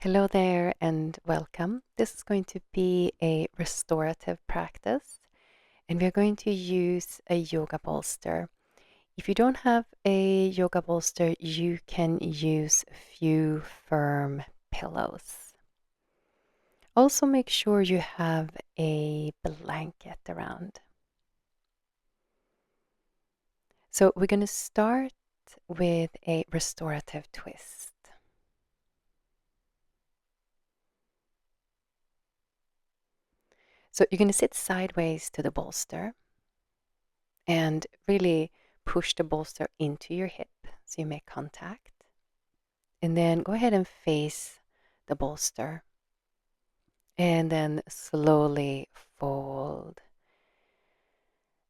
Hello there and welcome. This is going to be a restorative practice, and we're going to use a yoga bolster. If you don't have a yoga bolster, you can use a few firm pillows. Also, make sure you have a blanket around. So, we're going to start with a restorative twist. So, you're going to sit sideways to the bolster and really push the bolster into your hip so you make contact. And then go ahead and face the bolster. And then slowly fold.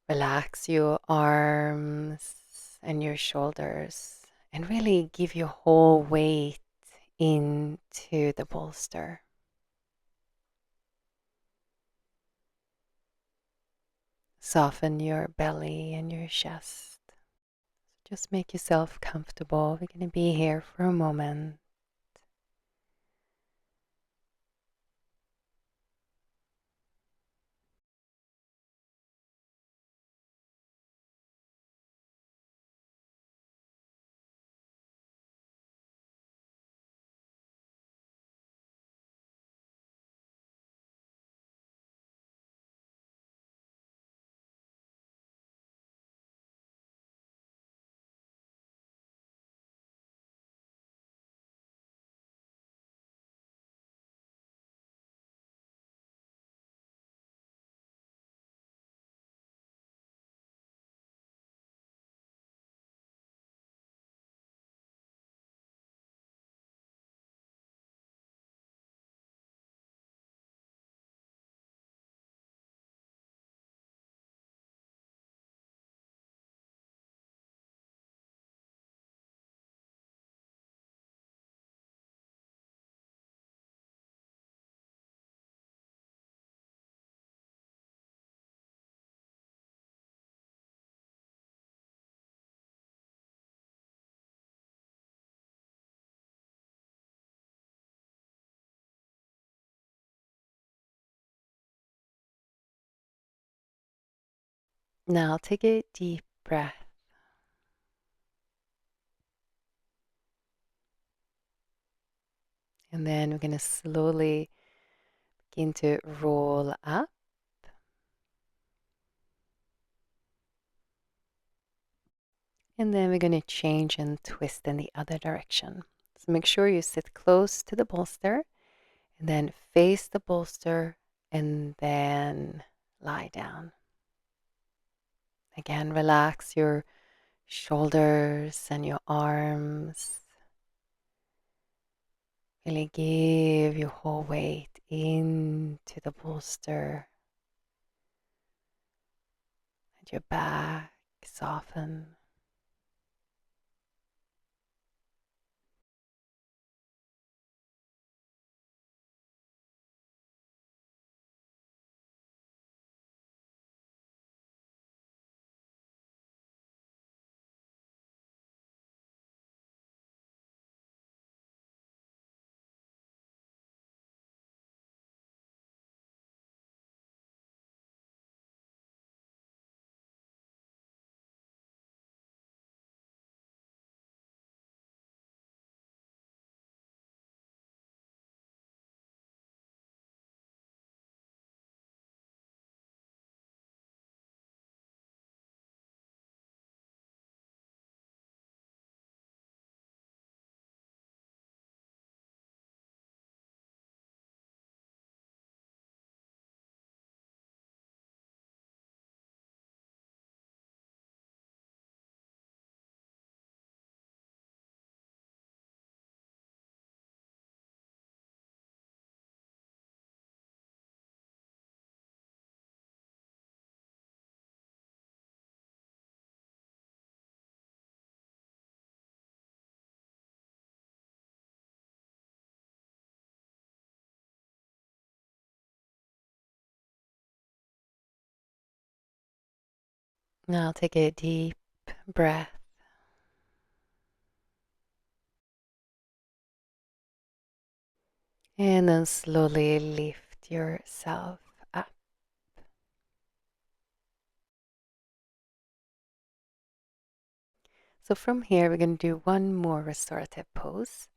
Relax your arms and your shoulders and really give your whole weight into the bolster. Soften your belly and your chest. Just make yourself comfortable. We're going to be here for a moment. Now take a deep breath. And then we're going to slowly begin to roll up. And then we're going to change and twist in the other direction. So make sure you sit close to the bolster and then face the bolster and then lie down. Again, relax your shoulders and your arms. Really give your whole weight into the bolster. And your back soften. Now take a deep breath. And then slowly lift yourself up. So from here, we're going to do one more restorative pose.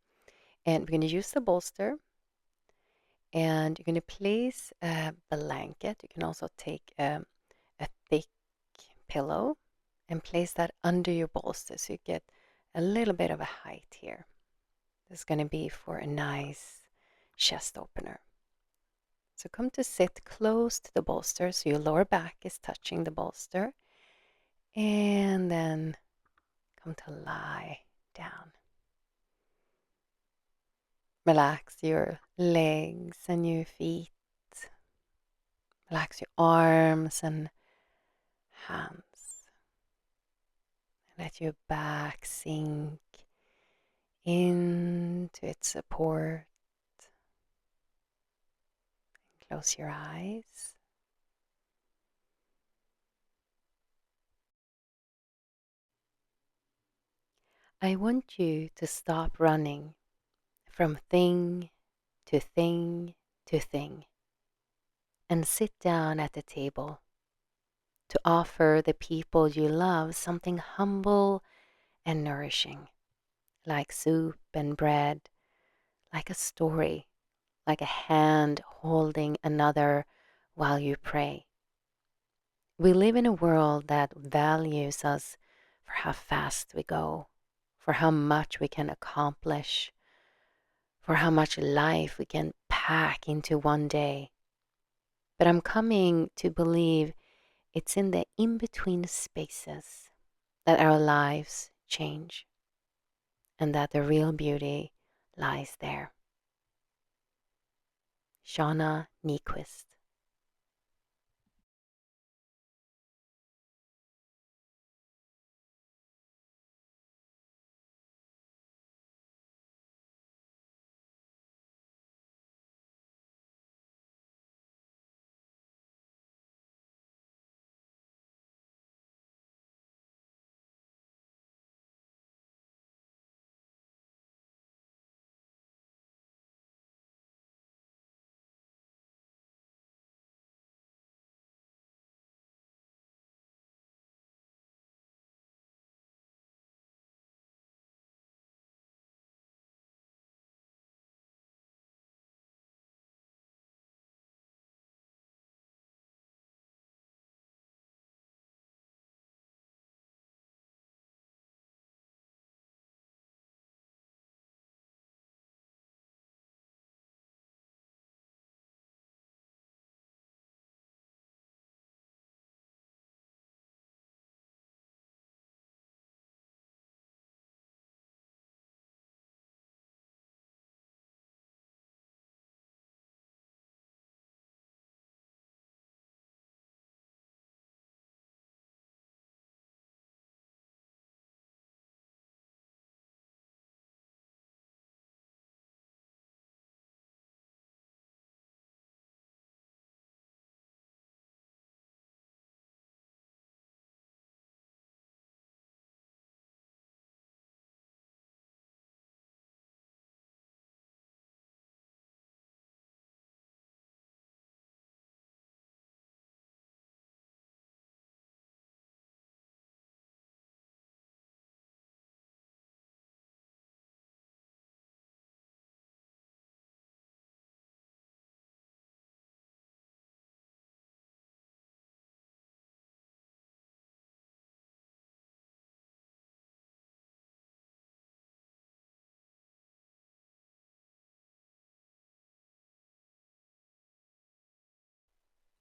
And we're going to use the bolster. And you're going to place a blanket. You can also take a thick pillow and place that under your bolster so you get a little bit of a height here. This is going to be for a nice chest opener. So come to sit close to the bolster so your lower back is touching the bolster. And then come to lie down. Relax your legs and your feet. Relax your arms and hands. Let your back sink into its support. Close your eyes. I want you to stop running from thing to thing to thing and sit down at the table to offer the people you love something humble and nourishing, like soup and bread, like a story, like a hand holding another while you pray. We live in a world that values us for how fast we go, for how much we can accomplish, for how much life we can pack into one day. But I'm coming to believe it's in the in between spaces that our lives change and that the real beauty lies there. Shauna Nyquist.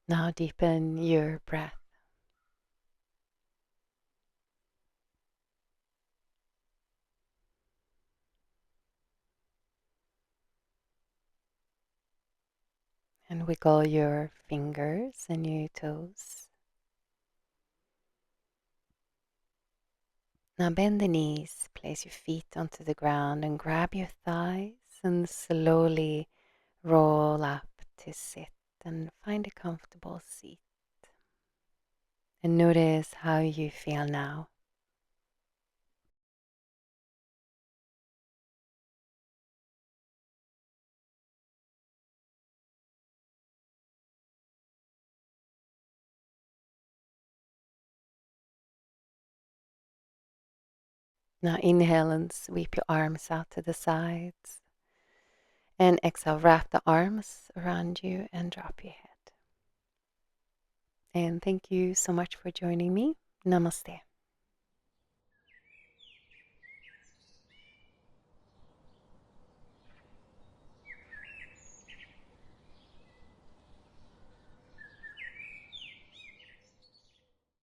Now deepen your breath. And wiggle your fingers and your toes. Now bend the knees, place your feet onto the ground and grab your thighs and slowly roll up to sit and find a comfortable seat. And notice how you feel now. Now inhale and sweep your arms out to the sides. And exhale, wrap the arms around you and drop your head. And thank you so much for joining me. Namaste.